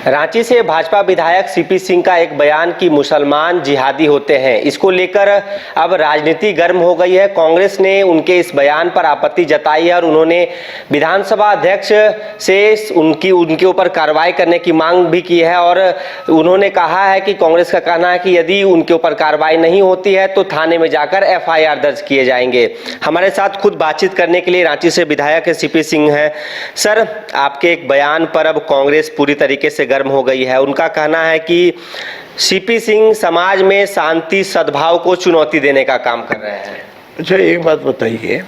रांची से भाजपा विधायक सीपी सिंह का एक बयान कि मुसलमान जिहादी होते हैं, इसको लेकर अब राजनीति गर्म हो गई है। कांग्रेस ने उनके इस बयान पर आपत्ति जताई है और उन्होंने विधानसभा अध्यक्ष से उनके ऊपर कार्रवाई करने की मांग भी की है। और उन्होंने कहा है कि कांग्रेस का कहना है कि यदि उनके ऊपर कार्रवाई नहीं होती है तो थाने में जाकर एफआईआर दर्ज किए जाएंगे। हमारे साथ खुद बातचीत करने के लिए रांची से विधायक सीपी सिंह हैं। सर, आपके एक बयान पर अब कांग्रेस पूरी तरीके से गर्म हो गई है। उनका कहना है कि सीपी सिंह समाज में शांति सद्भाव को चुनौती देने का काम कर रहे हैं। अच्छा, एक बात बताइए,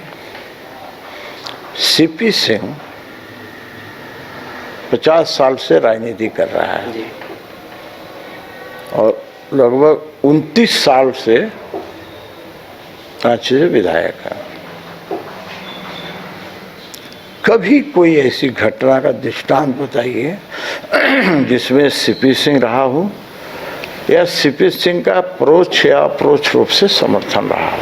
सीपी सिंह 50 साल से राजनीति कर रहा है जी। और लगभग 29 साल से रांची से विधायक है। कभी कोई ऐसी घटना का दृष्टांत बताइए जिसमें सीपी सिंह रहा हो या सीपी सिंह का परोक्ष या अप्रोक्ष रूप से समर्थन रहा हो।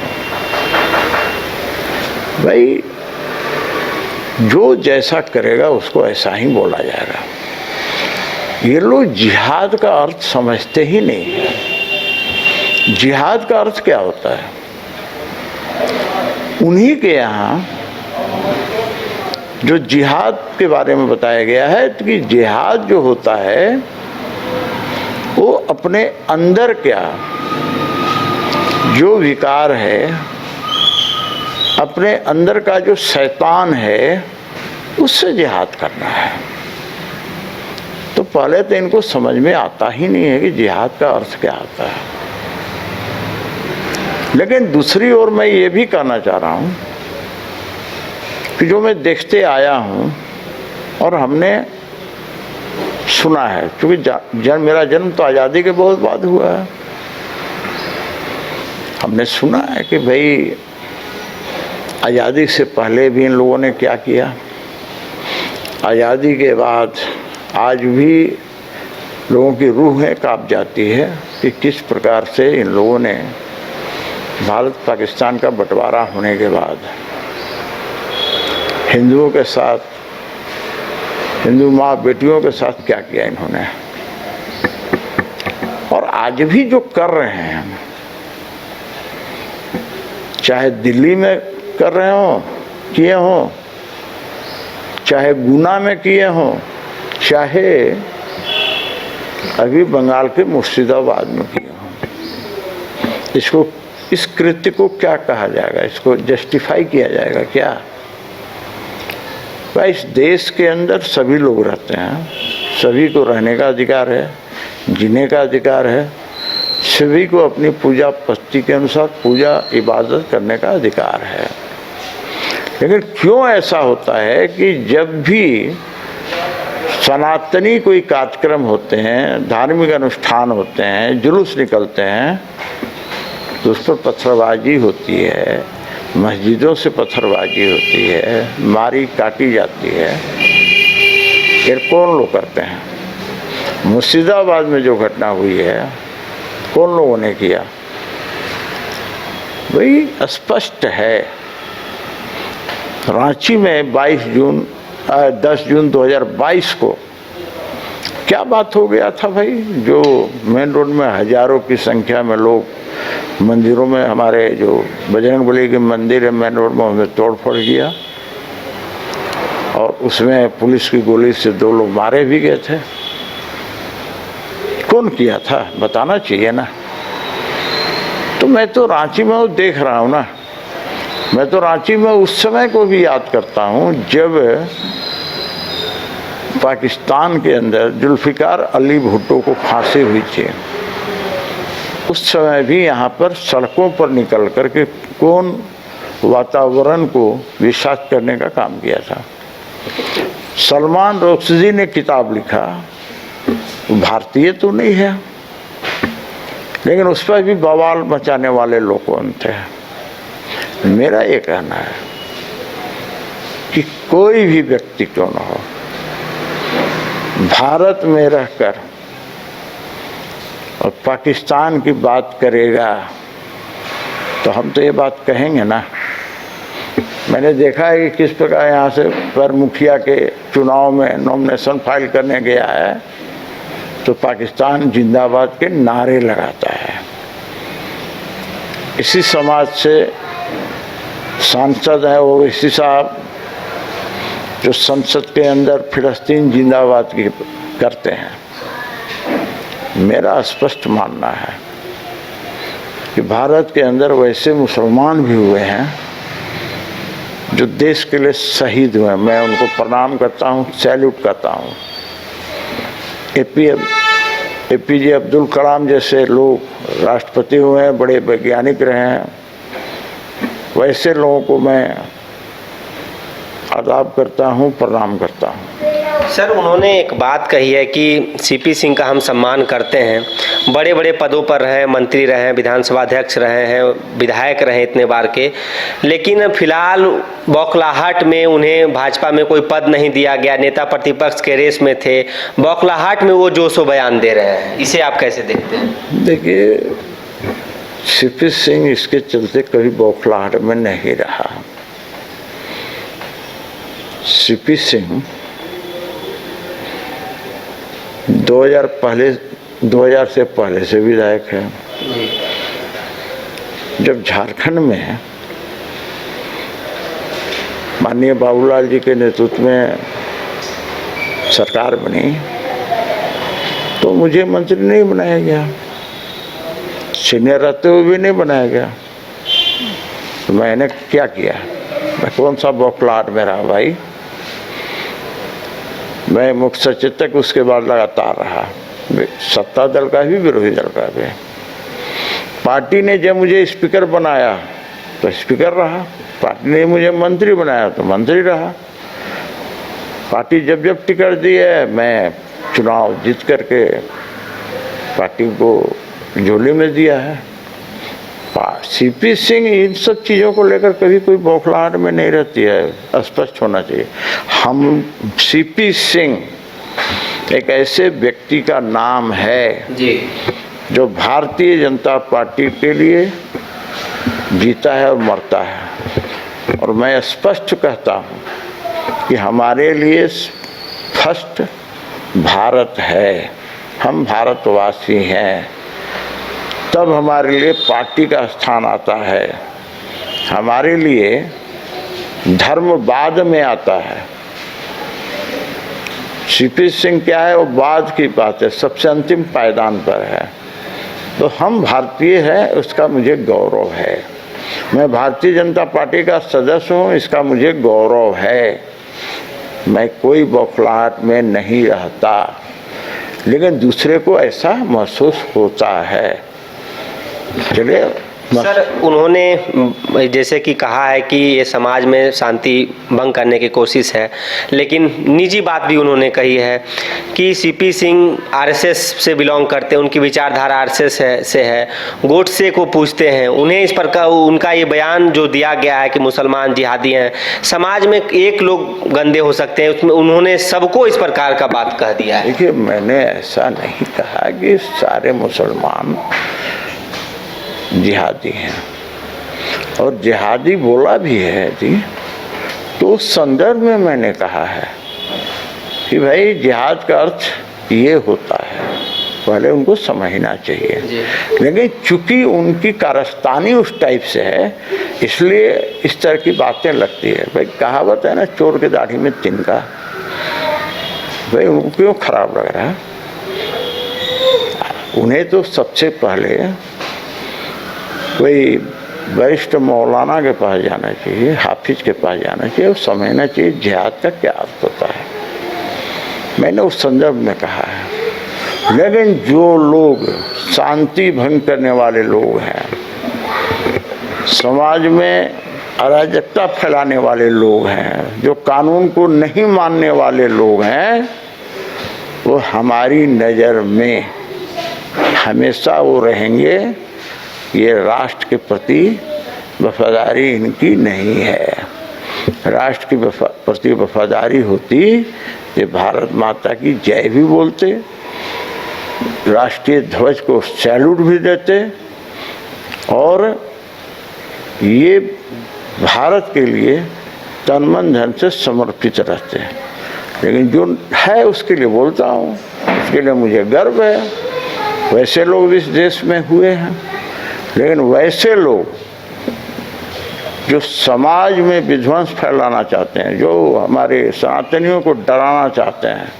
भाई, जो जैसा करेगा उसको ऐसा ही बोला जाएगा। ये लोग जिहाद का अर्थ समझते ही नहीं है। जिहाद का अर्थ क्या होता है? उन्हीं के यहाँ जो जिहाद के बारे में बताया गया है कि जिहाद जो होता है वो अपने अंदर क्या जो विकार है, अपने अंदर का जो शैतान है उससे जिहाद करना है। तो पहले तो इनको समझ में आता ही नहीं है कि जिहाद का अर्थ क्या होता है। लेकिन दूसरी ओर मैं ये भी कहना चाह रहा हूँ कि जो मैं देखते आया हूँ और हमने सुना है, क्योंकि मेरा जन्म तो आज़ादी के बहुत बाद हुआ है। हमने सुना है कि भाई आज़ादी से पहले भी इन लोगों ने क्या किया, आज़ादी के बाद आज भी लोगों की रूहें काँप जाती है कि किस प्रकार से इन लोगों ने भारत पाकिस्तान का बंटवारा होने के बाद हिंदुओं के साथ, हिंदू माँ बेटियों के साथ क्या किया इन्होंने। और आज भी जो कर रहे हैं, चाहे दिल्ली में कर रहे हो किए हो, चाहे गुना में किए हो, चाहे अभी बंगाल के मुर्शिदाबाद में किए हो, इस कृत्य को क्या कहा जाएगा? इसको जस्टिफाई किया जाएगा क्या? भाई, इस देश के अंदर सभी लोग रहते हैं, सभी को रहने का अधिकार है, जीने का अधिकार है, सभी को अपनी पूजा पद्धति के अनुसार पूजा इबादत करने का अधिकार है। लेकिन क्यों ऐसा होता है कि जब भी सनातनी कोई कार्यक्रम होते हैं, धार्मिक अनुष्ठान होते हैं, जुलूस निकलते हैं, तो उस पर पत्थरबाजी होती है, मस्जिदों से पत्थरबाजी होती है, मारी काटी जाती है। ये कौन लोग करते हैं? मुर्शिदाबाद में जो घटना हुई है, कौन लोगों ने किया? भाई, स्पष्ट है। रांची में 10 जून 2022 को क्या बात हो गया था भाई, जो मेन रोड में हजारों की संख्या में लोग मंदिरों में, हमारे जो बजरंगबली के मंदिर है मेन रोड में, उन्हें तोड़ फोड़ किया और उसमें पुलिस की गोली से 2 लोग मारे भी गए थे। कौन किया था बताना चाहिए ना। तो मैं तो रांची में वो देख रहा हूँ ना, मैं तो रांची में उस समय को भी याद करता हूँ जब पाकिस्तान के अंदर जुल्फिकार अली भुट्टो को फांसी हुई थी। उस समय भी यहाँ पर सड़कों पर निकल कर के कौन वातावरण को विषाक्त करने का काम किया था। सलमान रुश्दी ने किताब लिखा, भारतीय तो नहीं है लेकिन उस पर भी बवाल मचाने वाले लोग कौन थे। मेरा ये कहना है कि कोई भी व्यक्ति क्यों न हो, भारत में रहकर और पाकिस्तान की बात करेगा तो हम तो ये बात कहेंगे ना। मैंने देखा है कि किस प्रकार यहाँ से पर मुखिया के चुनाव में नॉमिनेशन फाइल करने गया है तो पाकिस्तान जिंदाबाद के नारे लगाता है। इसी समाज से सांसद है ओवैसी साहब, जो संसद के अंदर फिलिस्तीन जिंदाबाद की करते हैं। मेरा स्पष्ट मानना है कि भारत के अंदर वैसे मुसलमान भी हुए हैं जो देश के लिए शहीद हुए। मैं उनको प्रणाम करता हूँ, सैल्यूट करता हूँ। APJ अब्दुल कलाम जैसे लोग राष्ट्रपति हुए हैं, बड़े वैज्ञानिक रहे हैं, वैसे लोगों को मैं आदाब करता हूँ, प्रणाम करता हूँ। सर, उन्होंने एक बात कही है कि CP सिंह का हम सम्मान करते हैं, बड़े बड़े पदों पर रहे, मंत्री रहे, विधानसभा अध्यक्ष रहे हैं, विधायक रहे इतने बार के, लेकिन फिलहाल बौखलाहट में उन्हें भाजपा में कोई पद नहीं दिया गया, नेता प्रतिपक्ष के रेस में थे, बौखलाहट में वो जोशो बयान दे रहे हैं। इसे आप कैसे देखते हैं? देखिए, CP सिंह इसके चलते कभी बौखलाहट में नहीं रहा। CP सिंह 2000 से पहले से विधायक है। जब झारखंड में माननीय बाबूलाल जी के नेतृत्व में सरकार बनी तो मुझे मंत्री नहीं बनाया गया, सीनियर रहते हुए भी नहीं बनाया गया। तो मैंने क्या किया? मैं कौन सा बौखलाहट में रहा भाई? मैं मुख्य सचेतक उसके बाद लगातार रहा, सत्ता दल का भी, विरोधी दल का भी। पार्टी ने जब मुझे स्पीकर बनाया तो स्पीकर रहा, पार्टी ने मुझे मंत्री बनाया तो मंत्री रहा। पार्टी जब जब टिकट दी है, मैं चुनाव जीत करके पार्टी को झोली में दिया है। CP सिंह इन सब चीज़ों को लेकर कभी कोई बौखलाहट में नहीं रहती है, स्पष्ट होना चाहिए। CP सिंह एक ऐसे व्यक्ति का नाम है जी, जो भारतीय जनता पार्टी के लिए जीता है और मरता है। और मैं स्पष्ट कहता हूँ कि हमारे लिए फर्स्ट भारत है, हम भारतवासी हैं, तब हमारे लिए पार्टी का स्थान आता है। हमारे लिए धर्म बाद में आता है। CP सिंह क्या है, वो बाद की बात है, सबसे अंतिम पायदान पर है। तो हम भारतीय हैं, उसका मुझे गौरव है। मैं भारतीय जनता पार्टी का सदस्य हूँ, इसका मुझे गौरव है। मैं कोई बौखलाहट में नहीं रहता, लेकिन दूसरे को ऐसा महसूस होता है। चलिए सर, उन्होंने जैसे कि कहा है कि ये समाज में शांति भंग करने की कोशिश है, लेकिन निजी बात भी उन्होंने कही है कि CP सिंह RSS से बिलोंग करते हैं, उनकी विचारधारा RSS से है, गोडसे को पूछते हैं। उन्हें इस पर उनका ये बयान जो दिया गया है कि मुसलमान जिहादी हैं, समाज में एक लोग गंदे हो सकते हैं, उसमें उन्होंने सबको इस प्रकार का बात कह दिया है। देखिए, मैंने ऐसा नहीं कहा कि सारे मुसलमान जिहादी हैं, और जिहादी बोला भी है जी, तो उस संदर्भ में मैंने कहा है कि भाई जिहाद का अर्थ ये होता है, पहले उनको समझना चाहिए। लेकिन चूंकि उनकी कारस्तानी उस टाइप से है, इसलिए इस तरह की बातें लगती है। भाई कहावत है ना, चोर के दाढ़ी में तिनका। भाई उनको क्यों खराब लग रहा है? उन्हें तो सबसे पहले कोई वरिष्ठ मौलाना के पास जाना चाहिए, हाफिज के पास जाना चाहिए और समझना चाहिए जिहाद का क्या अर्थ होता है। मैंने उस संदर्भ में कहा है। लेकिन जो लोग शांति भंग करने वाले लोग हैं, समाज में अराजकता फैलाने वाले लोग हैं, जो कानून को नहीं मानने वाले लोग हैं, वो हमारी नज़र में हमेशा वो रहेंगे। ये राष्ट्र के प्रति वफादारी इनकी नहीं है। राष्ट्र के प्रति वफादारी होती ये भारत माता की जय भी बोलते, राष्ट्रीय ध्वज को सैल्यूट भी देते, और ये भारत के लिए तन मन धन से समर्पित रहते हैं। लेकिन जो है उसके लिए बोलता हूँ, उसके लिए मुझे गर्व है। वैसे लोग इस देश में हुए हैं, लेकिन वैसे लोग जो समाज में विध्वंस फैलाना चाहते हैं, जो हमारे सनातनियों को डराना चाहते हैं,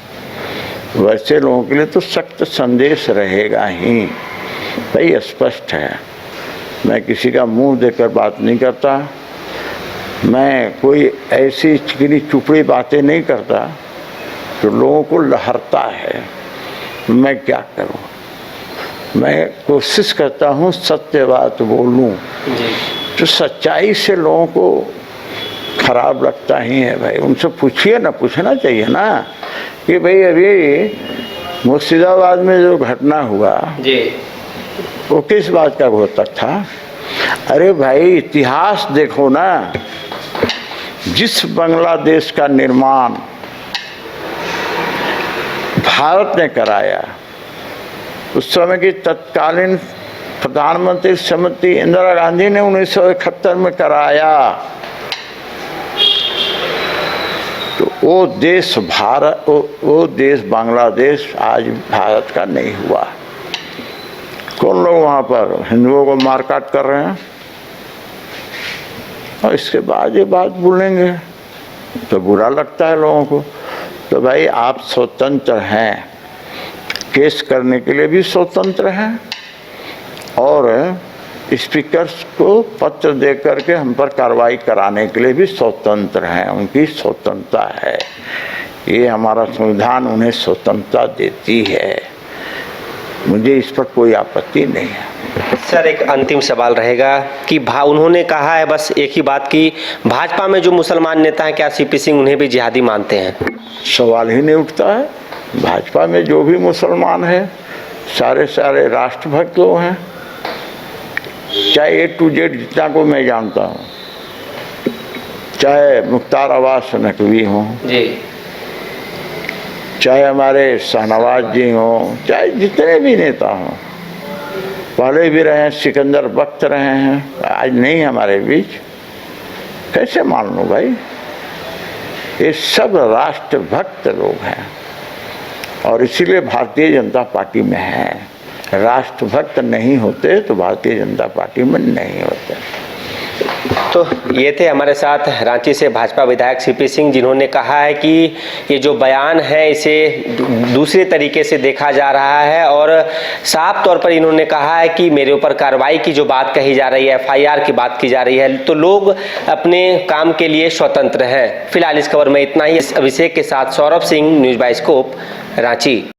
वैसे लोगों के लिए तो सख्त संदेश रहेगा ही। भाई स्पष्ट है, मैं किसी का मुंह देखकर बात नहीं करता, मैं कोई ऐसी चिकनी चुपड़ी बातें नहीं करता जो लोगों को लहरता है। मैं क्या करूं, मैं कोशिश करता हूं सत्य बात बोलूं। जो सच्चाई से लोगों को खराब लगता ही है भाई, उनसे पूछिए ना, पूछना चाहिए ना कि भाई अभी मुर्शिदाबाद में जो घटना हुआ जी, वो किस बात का घोतक था? अरे भाई इतिहास देखो ना, जिस बांग्लादेश का निर्माण भारत ने कराया, उस समय की तत्कालीन प्रधानमंत्री श्रीमती इंदिरा गांधी ने 1971 में कराया, तो वो देश भारत, वो देश बांग्लादेश आज भारत का नहीं हुआ। कौन लोग वहाँ पर हिंदुओं को मारकाट कर रहे हैं, और इसके बाद ये बात बोलेंगे तो बुरा लगता है लोगों को। तो भाई आप स्वतंत्र हैं, केस करने के लिए भी स्वतंत्र हैं, और स्पीकर को पत्र दे करके हम पर कार्रवाई कराने के लिए भी स्वतंत्र हैं, उनकी स्वतंत्रता है। ये हमारा संविधान उन्हें स्वतंत्रता देती है, मुझे इस पर कोई आपत्ति नहीं है। सर एक अंतिम सवाल रहेगा कि उन्होंने कहा है बस एक ही बात कि भाजपा में जो मुसलमान नेता हैं, क्या सीपी सिंह उन्हें भी जिहादी मानते हैं? सवाल ही नहीं उठता है। भाजपा में जो भी मुसलमान है सारे राष्ट्रभक्त लोग हैं, चाहे A to Z जितना को मैं जानता हूँ, चाहे मुख्तार अब्बास नकवी हों जी, चाहे हमारे शाहनवाज जी हों, चाहे जितने भी नेता हों, पहले भी रहे हैं, सिकंदर बख्त रहे हैं, आज नहीं हमारे बीच, कैसे मान लो भाई? ये सब राष्ट्रभक्त लोग हैं और इसीलिए भारतीय जनता पार्टी में हैं। राष्ट्रभक्त नहीं होते तो भारतीय जनता पार्टी में नहीं होते। तो ये थे हमारे साथ रांची से भाजपा विधायक सीपी सिंह, जिन्होंने कहा है कि ये जो बयान है इसे दूसरे तरीके से देखा जा रहा है, और साफ तौर पर इन्होंने कहा है कि मेरे ऊपर कार्रवाई की जो बात कही जा रही है, FIR की बात की जा रही है, तो लोग अपने काम के लिए स्वतंत्र हैं। फिलहाल इस खबर में इतना ही। अभिषेक के साथ सौरभ सिंह, न्यूज़ बाइस्कोप, रांची।